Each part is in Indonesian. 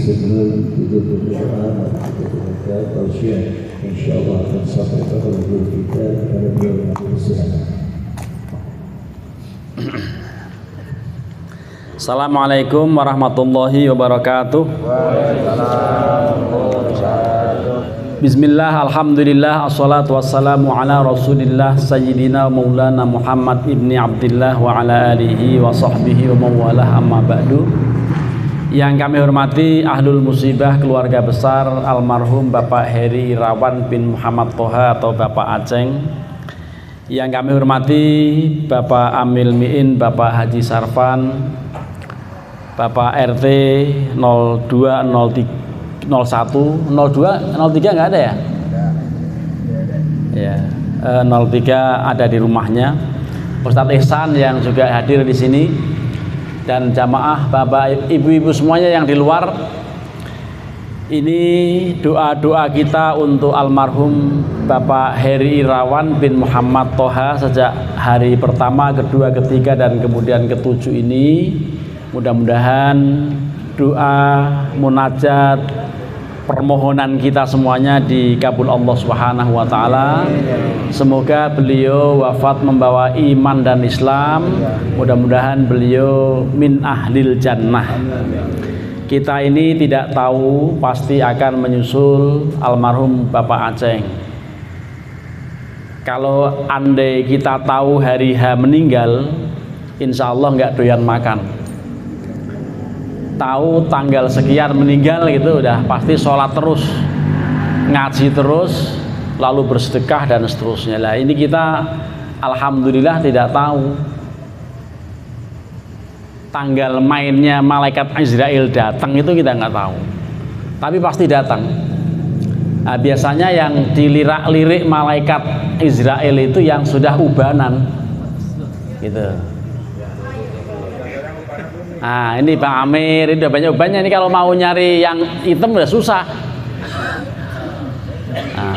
sebelum tutup berdoa kita tausiah insyaallah akan sampai pada guru kita pada beliau bersilakan. Assalamualaikum warahmatullahi wabarakatuh. Bismillah, alhamdulillah, assalatu wassalamu ala rasulillah sayyidina maulana Muhammad ibni Abdillah wa ala alihi wa sahbihi wa mawalah, amma ba'du. Yang kami hormati ahlul musibah keluarga besar almarhum Bapak Heri Irawan bin Muhammad Toha atau Bapak Aceng. Yang kami hormati Bapak Amil Miin, Bapak Haji Sarfan, Bapak RT 02, 01, 02, 03 nggak ada ya? Ya, 03 ada di rumahnya. Ustadz Ihsan yang juga hadir di sini dan jamaah bapak ibu-ibu semuanya yang di luar. Ini doa-doa kita untuk almarhum Bapak Heri Irawan bin Muhammad Toha sejak hari pertama, kedua, ketiga dan kemudian ketujuh ini. Mudah-mudahan doa, munajat, permohonan kita semuanya dikabul Allah Subhanahu wa taala. Semoga beliau wafat membawa iman dan Islam. Mudah-mudahan beliau min ahlil jannah. Kita ini tidak tahu pasti akan menyusul almarhum Bapak Aceng. Kalau andai kita tahu hari H meninggal, insya Allah nggak doyan makan. Tahu tanggal sekian meninggal gitu udah pasti sholat terus, ngaji terus, lalu bersedekah dan seterusnya. Lah ini kita alhamdulillah tidak tahu tanggal mainnya malaikat Israel datang, itu kita nggak tahu, tapi pasti datang. Nah, biasanya yang dilirak-lirik malaikat Israel itu yang sudah ubanan gitu. Nah ini Bang Amir, ini udah banyak ubannya. Ini kalau mau nyari yang hitam udah susah. Nah,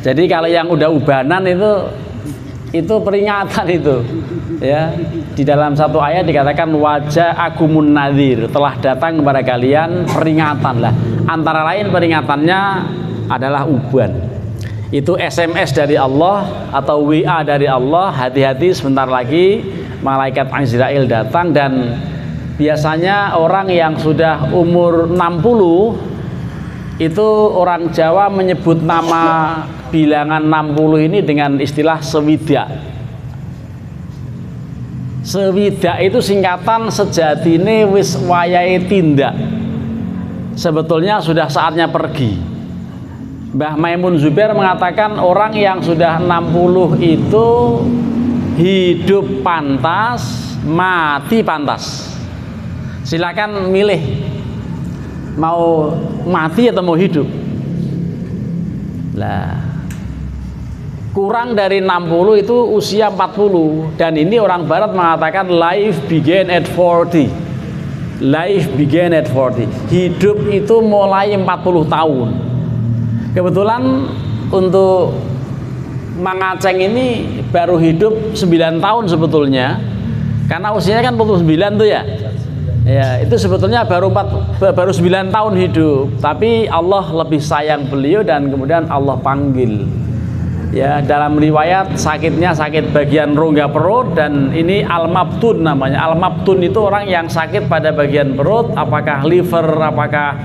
jadi kalau yang udah ubanan itu peringatan itu, ya. Di dalam satu ayat dikatakan wajah akumun nadhir, telah datang kepada kalian peringatan lah. Antara lain peringatannya adalah uban. Itu SMS dari Allah atau WA dari Allah. Hati-hati sebentar lagi malaikat Israel datang. Dan biasanya orang yang sudah umur 60 itu orang Jawa menyebut nama bilangan 60 ini dengan istilah sewidak. Sewidak itu singkatan sejatine wis wayahe tindak. Sebetulnya sudah saatnya pergi. Mbah Maimun Zubair mengatakan orang yang sudah 60 itu hidup pantas, mati pantas. Silakan milih mau mati atau mau hidup. Lah kurang dari 60 itu usia 40. Dan ini orang barat mengatakan life began at 40. Life began at 40. Hidup itu mulai 40 tahun. Kebetulan untuk Mang Aceng ini baru hidup 9 tahun sebetulnya. Karena usianya kan 49 tuh ya. Ya, itu sebetulnya baru 9 tahun hidup, tapi Allah lebih sayang beliau dan kemudian Allah panggil. Ya, dalam riwayat sakitnya sakit bagian rongga perut dan ini al-mabtun namanya. Al-mabtun itu orang yang sakit pada bagian perut, apakah liver, apakah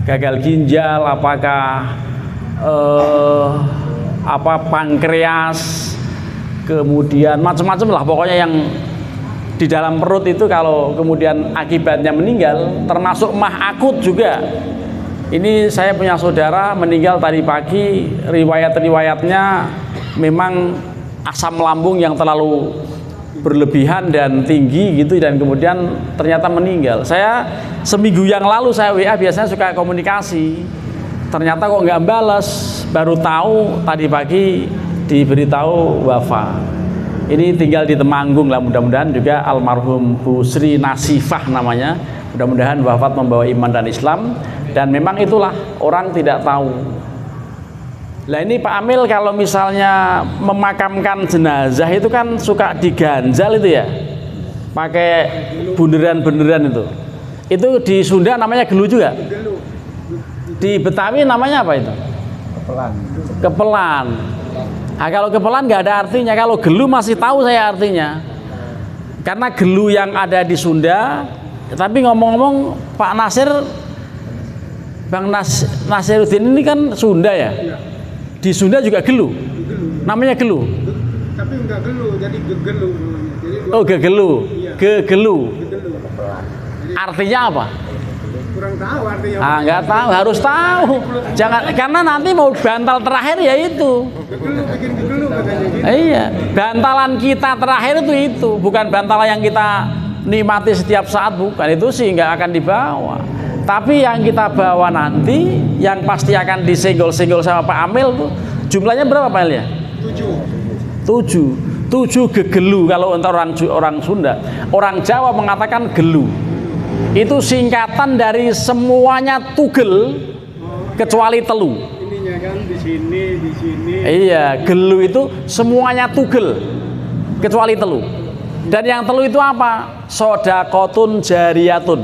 gagal ginjal, apakah pankreas, kemudian macam-macam lah pokoknya yang di dalam perut itu kalau kemudian akibatnya meninggal, termasuk mah akut juga. Ini saya punya saudara meninggal tadi pagi, riwayat-riwayatnya memang asam lambung yang terlalu berlebihan dan tinggi gitu, dan kemudian ternyata meninggal. Saya seminggu yang lalu saya WA, biasanya suka komunikasi, ternyata kok nggak balas, baru tahu tadi pagi diberitahu wafat. Ini tinggal di Temanggung lah, mudah-mudahan juga almarhum Bu Sri Nasifah namanya, mudah-mudahan wafat membawa iman dan Islam. Dan memang itulah orang tidak tahu. Lah ini Pak Amil kalau misalnya memakamkan jenazah itu kan suka diganjal itu ya, pakai bunderan-bunderan itu. Itu di Sunda namanya gelu juga. Di Betawi namanya apa itu? Kepelan. Kepelan. Nah, kalau kepelan nggak ada artinya. Kalau gelu masih tahu saya artinya. Karena gelu yang ada di Sunda. Tapi ngomong-ngomong Pak Nasir, Bang Nasiruddin ini kan Sunda ya. Di Sunda juga gelu. Namanya gelu. Tapi enggak gelu, jadi gegelu namanya. Jadi Oh, gegelu. Gegelu. gegelu. Artinya apa? Kurang tahu artinya. Nggak tahu, harus tahu. Jangan, karena nanti mau bantal terakhir ya itu. Gegelu bikin gegelu katanya gitu. Iya, bantalan kita terakhir itu bukan bantalan yang kita nikmati setiap saat, bukan. Itu sih nggak akan dibawa. Tapi yang kita bawa nanti, yang pasti akan disenggol-senggol sama Pak Amil tuh, jumlahnya berapa Pak Amil ya? 7 gegelu kalau untuk orang Sunda. Orang Jawa mengatakan gelu. Itu singkatan dari semuanya tugel kecuali telu. Ininya kan di sini. Iya, gelu itu semuanya tugel kecuali telu. Dan yang telu itu apa? Sodakotun jariyatun,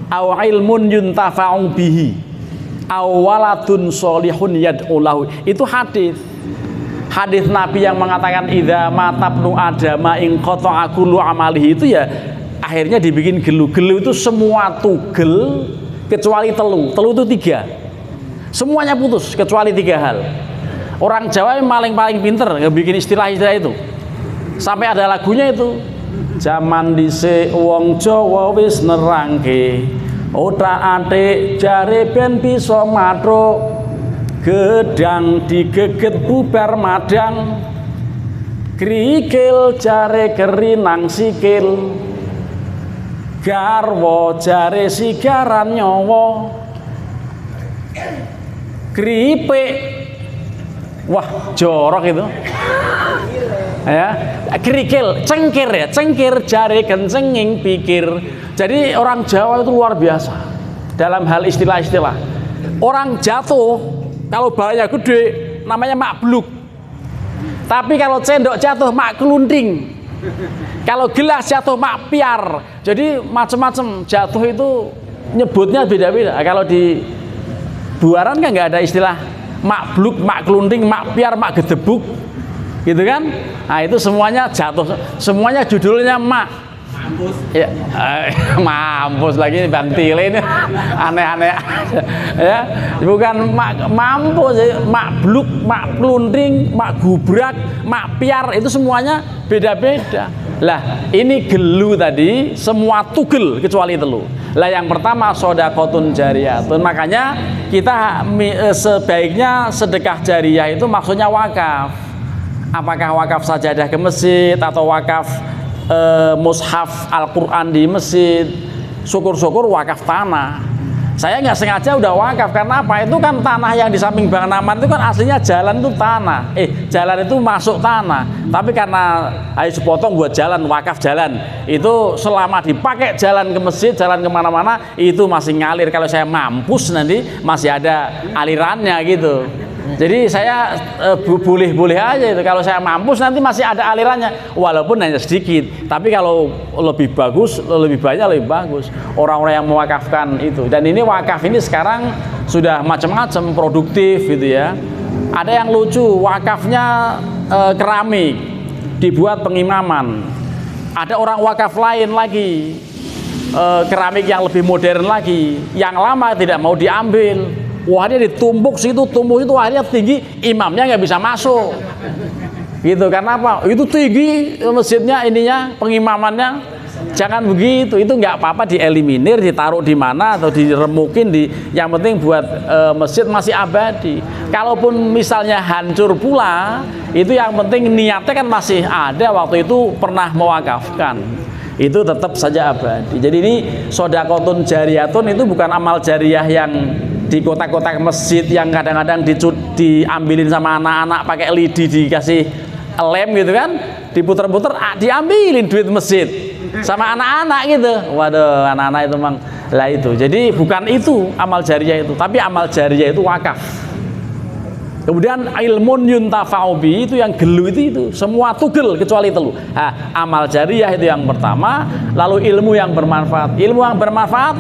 aw ilmun yuntafa'u bihi, aw waladun solihun yad'ulahu. Itu hadis Nabi yang mengatakan idza matabnu adama in qata'a kullu amalihi, itu ya akhirnya dibikin gelu. Gelu itu semua tugel kecuali telu. Telu itu 3. Semuanya putus kecuali 3 hal. Orang Jawa yang paling pinter ngebikin istilah-istilah itu. Sampai ada lagunya itu. Zaman dhisik wong Jawa wis nerangke, otak-atik jare ben bisa matruk. Gedang digeget bubar madang, krikil jare kerinang sikil, garwa jare sigaran nyawa, keripik, wah jorok itu ya. Kerikil, cengkir jare kencenging pikir. Jadi orang Jawa itu luar biasa dalam hal istilah-istilah. Orang jatuh kalau bahaya gede namanya makbluk. Tapi kalau cendok jatuh mak kelunting. Kalau gelas jatuh mak piar. Jadi macam-macam jatuh itu nyebutnya beda-beda. Kalau di Buaran kan nggak ada istilah mak bluk, mak kelunting, mak piar, mak gedebuk, gitu kan? Nah itu semuanya jatuh, semuanya judulnya mak. Mampus. Ya, mampus lagi Bang Tile ini aneh-aneh ya. Bukan mak mampus, mak bluk, mak kelunting, mak gubrak, mak piar, itu semuanya beda-beda. Lah ini gelu tadi semua tugel kecuali telu. Lah yang pertama sodakotun jariyatun. Makanya kita sebaiknya sedekah jariyah itu maksudnya wakaf. Apakah wakaf sajadah ke masjid atau wakaf mushaf Al-Quran di masjid. Syukur-syukur wakaf tanah. Saya nggak sengaja udah wakaf karena apa? Itu kan tanah yang di samping Bang Naman itu kan aslinya jalan itu tanah. Jalan itu masuk tanah. Tapi karena ayo sepotong buat jalan, wakaf jalan. Itu selama dipakai jalan ke masjid, jalan kemana-mana itu masih ngalir. Kalau saya mampus nanti masih ada alirannya gitu. Jadi saya boleh-boleh aja itu. Kalau saya mampus nanti masih ada alirannya, walaupun hanya sedikit. Tapi kalau lebih bagus, lebih banyak lebih bagus. Orang-orang yang mewakafkan itu. Dan ini wakaf ini sekarang sudah macam-macam, produktif gitu ya. Ada yang lucu, wakafnya keramik, dibuat pengimaman. Ada orang wakaf lain lagi, keramik yang lebih modern lagi, yang lama tidak mau diambil. Wah dia ditumpuk situ, tumpuk itu akhirnya tinggi, imamnya nggak bisa masuk gitu. Karena apa? Itu tinggi masjidnya, ininya pengimamannya. Jangan begitu, itu nggak apa-apa dieliminir, ditaruh di mana atau diremukin di, yang penting buat masjid masih abadi. Kalaupun misalnya hancur pula, itu yang penting niatnya kan masih ada, waktu itu pernah mewakafkan, itu tetap saja abadi. Jadi ini sodakotun jariyatun itu bukan amal jariyah yang di kotak-kotak masjid yang kadang-kadang diambilin sama anak-anak pakai lidi dikasih lem gitu kan, diputer-puter diambilin duit masjid sama anak-anak gitu. Waduh, anak-anak itu memang lah itu. Jadi bukan itu amal jariyah itu, tapi amal jariyah itu wakaf. Kemudian ilmun yuntafa'u bi, itu yang gelu itu semua tugel kecuali telu. Nah, amal jariyah itu yang pertama, lalu ilmu yang bermanfaat. Ilmu yang bermanfaat,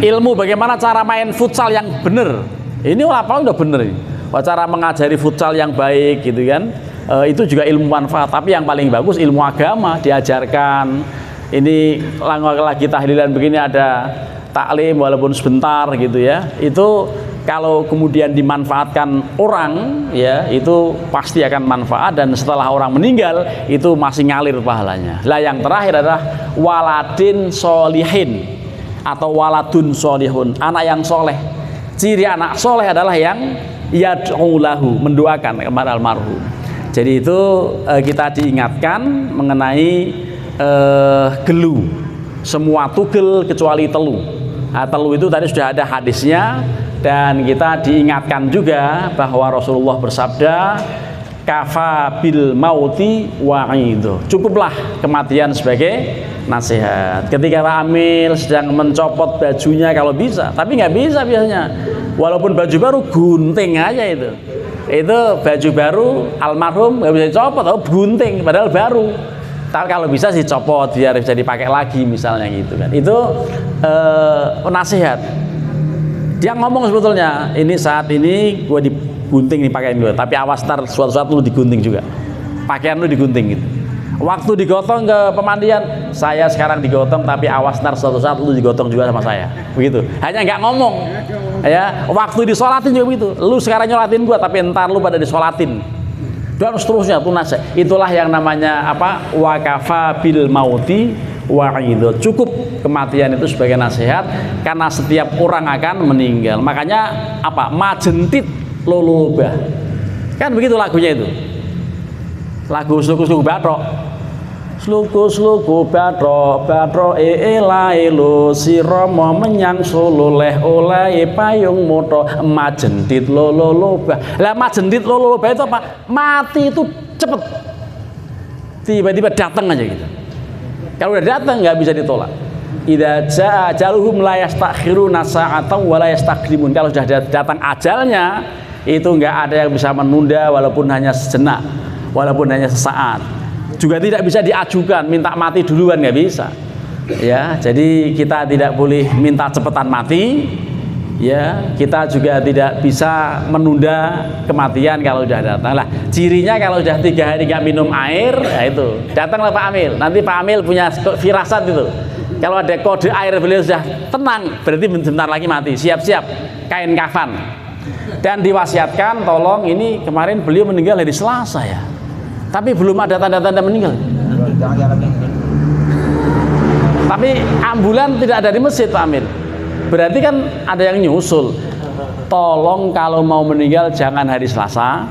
ilmu bagaimana cara main futsal yang benar. Ini apa udah bener ini. Cara mengajari futsal yang baik gitu kan. Itu juga ilmu manfaat, tapi yang paling bagus ilmu agama diajarkan. Ini lagi tahlilan begini ada taklim walaupun sebentar gitu ya. Itu kalau kemudian dimanfaatkan orang ya itu pasti akan manfaat, dan setelah orang meninggal itu masih ngalir pahalanya. Lah yang terakhir adalah waladin solihin atau waladun solihun, anak yang soleh. Ciri anak soleh adalah yang yad'u lahu, mendoakan kepada almarhum. Jadi itu kita diingatkan mengenai gelu, semua tugel kecuali telu. Nah, telu itu tadi sudah ada hadisnya. Dan kita diingatkan juga bahwa Rasulullah bersabda, kafa bil mauti wa'idu, cukuplah kematian sebagai nasihat. Ketika Pak Amil sedang mencopot bajunya kalau bisa, tapi nggak bisa biasanya, walaupun baju baru gunting aja itu baju baru almarhum nggak bisa dicopot, oh gunting padahal baru. Tapi kalau bisa sih copot biar bisa dipakai lagi misalnya gitu kan. Itu nasihat. Dia ngomong sebetulnya, ini saat ini gue digunting nih pakaian gue, tapi awas ntar suatu saat lu digunting juga, pakaian lu digunting gitu. Waktu digotong ke pemandian, saya sekarang digotong, tapi awas ntar suatu saat lu digotong juga sama saya, begitu. Hanya nggak ngomong, ya. Waktu disolatin juga begitu, lu sekarang nyolatin gue, tapi ntar lu pada disolatin, dan seterusnya tuh nasihat. Itulah yang namanya apa? Wakafa bil mauti wa'idu, cukup kematian itu sebagai nasihat, karena setiap orang akan meninggal. Makanya apa? Majentit lolobah, kan begitu lagunya itu, lagu sluku-sluku batrok, sluku-sluku batrok elaelo siromo menyang solo leh oleh payung moto majentit lolobah. Lah majentit lolobah itu apa? Mati itu cepet, tiba-tiba datang aja gitu. Kalau udah datang nggak bisa ditolak. Idza jaa ajaluhum la yastakhiruna sa'atan wa la yastaqdimun. Kalau sudah datang ajalnya, itu nggak ada yang bisa menunda walaupun hanya sejenak, walaupun hanya sesaat. Juga tidak bisa diajukan minta mati duluan, nggak bisa. Ya, jadi kita tidak boleh minta cepetan mati. Ya, kita juga tidak bisa menunda kematian kalau sudah datang. Lah, cirinya kalau sudah 3 hari nggak minum air, ya itu datanglah Pak Amil. Nanti Pak Amil punya firasat itu. Kalau ada kode air beliau sudah tenang, berarti sebentar lagi mati. Siap-siap kain kafan. Dan diwasiatkan, tolong ini kemarin beliau meninggal hari Selasa ya, tapi belum ada tanda-tanda meninggal. Tapi ambulan tidak ada di masjid Pak Amil. Berarti kan ada yang nyusul. Tolong kalau mau meninggal jangan hari Selasa,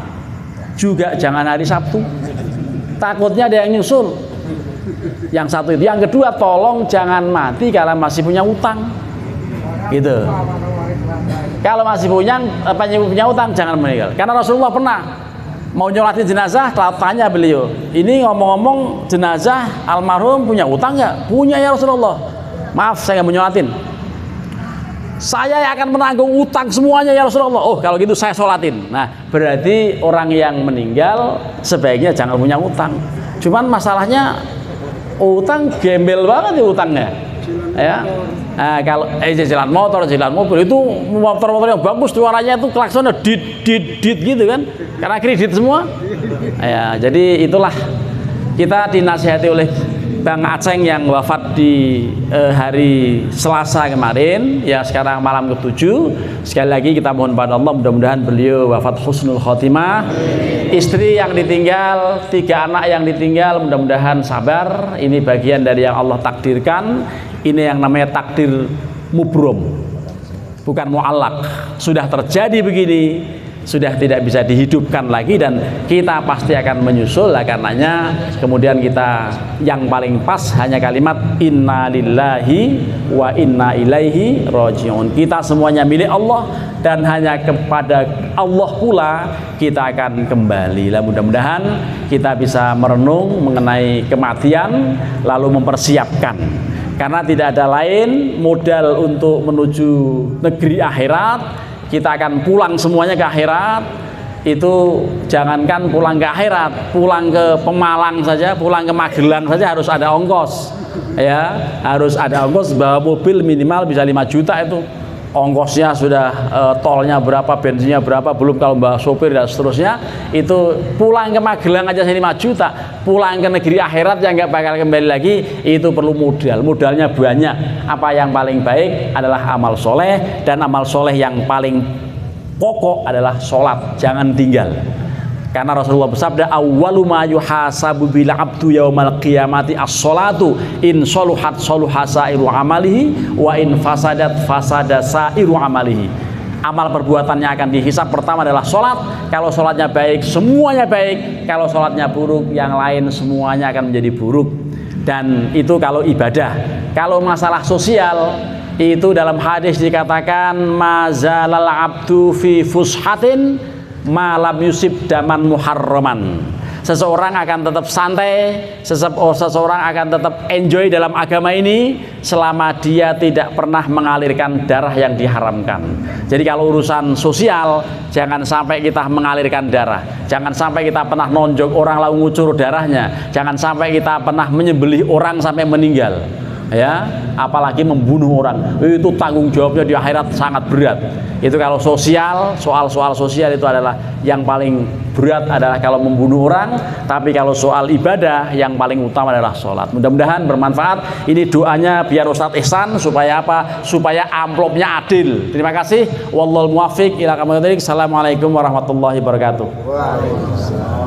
juga jangan hari Sabtu. Takutnya ada yang nyusul. Yang satu itu. Yang kedua, tolong jangan mati kalau masih punya utang. Gitu. Kalau masih punya utang jangan meninggal. Karena Rasulullah pernah mau nyolatin jenazah, tanya beliau, ini ngomong-ngomong jenazah almarhum punya utang nggak? Punya ya Rasulullah. Maaf saya nggak mau nyolatin. Saya akan menanggung utang semuanya ya Rasulullah. Oh kalau gitu saya sholatin. Nah berarti orang yang meninggal sebaiknya jangan punya utang. Cuman masalahnya utang gembel banget ya utangnya. Ya. Nah, kalau jalan motor, jalan mobil itu motor-motor yang bagus, suaranya itu klaksonnya dit gitu kan. Karena kredit semua. Ya, jadi itulah kita dinasihati oleh Bang Aceng yang wafat di hari Selasa kemarin, ya sekarang malam ke-7. Sekali lagi kita mohon pada Allah mudah-mudahan beliau wafat husnul khotimah. Istri yang ditinggal, 3 anak yang ditinggal, mudah-mudahan sabar. Ini bagian dari yang Allah takdirkan. Ini yang namanya takdir mubrom, bukan mu'allak. Sudah terjadi begini, sudah tidak bisa dihidupkan lagi, dan kita pasti akan menyusul. Lah karenanya kemudian kita yang paling pas hanya kalimat inna lillahi wa inna ilaihi raji'un. Kita semuanya milik Allah dan hanya kepada Allah pula kita akan kembali. Lah mudah-mudahan kita bisa merenung mengenai kematian lalu mempersiapkan. Karena tidak ada lain modal untuk menuju negeri akhirat. Kita akan pulang semuanya ke akhirat. itu jangankan pulang ke akhirat, pulang ke Pemalang saja, pulang ke Magelang saja harus ada ongkos, ya, harus ada ongkos. Bawa mobil minimal bisa 5 juta itu ongkosnya sudah, tolnya berapa, bensinnya berapa, belum kalau bawa sopir dan seterusnya. Itu pulang ke Magelang aja 5 juta, pulang ke negeri akhirat yang nggak bakal kembali lagi itu perlu modalnya banyak. Apa yang paling baik adalah amal soleh, dan amal soleh yang paling pokok adalah sholat, jangan tinggal. Karena Rasulullah bersabda, awwalu ma yuhasabu bil abdu yaumal qiyamati as-sholatu in soluhat soluha sairu amalihi wa in fasadat fasada sairu amalihi. Amal perbuatannya akan dihisab, pertama adalah sholat. Kalau sholatnya baik, semuanya baik. Kalau sholatnya buruk, yang lain semuanya akan menjadi buruk. Dan itu kalau ibadah. Kalau masalah sosial, itu dalam hadis dikatakan mazalal abdu fi fushatin malam yusib daman muharraman. Seseorang akan tetap santai, seseorang akan tetap enjoy dalam agama ini selama dia tidak pernah mengalirkan darah yang diharamkan. Jadi kalau urusan sosial, jangan sampai kita mengalirkan darah, jangan sampai kita pernah nonjok orang lalu ngucur darahnya, jangan sampai kita pernah menyembelih orang sampai meninggal, ya, apalagi membunuh orang. Itu tanggung jawabnya di akhirat sangat berat. Itu kalau sosial, soal-soal sosial itu adalah yang paling berat adalah kalau membunuh orang. Tapi kalau soal ibadah, yang paling utama adalah sholat. Mudah-mudahan bermanfaat. Ini doanya biar Ustadz Ihsan supaya apa? Supaya amplopnya adil. Terima kasih. Wallahul muwaffiq ila aqwamit thoriq. Assalamualaikum warahmatullahi wabarakatuh. Waalaikumsalam.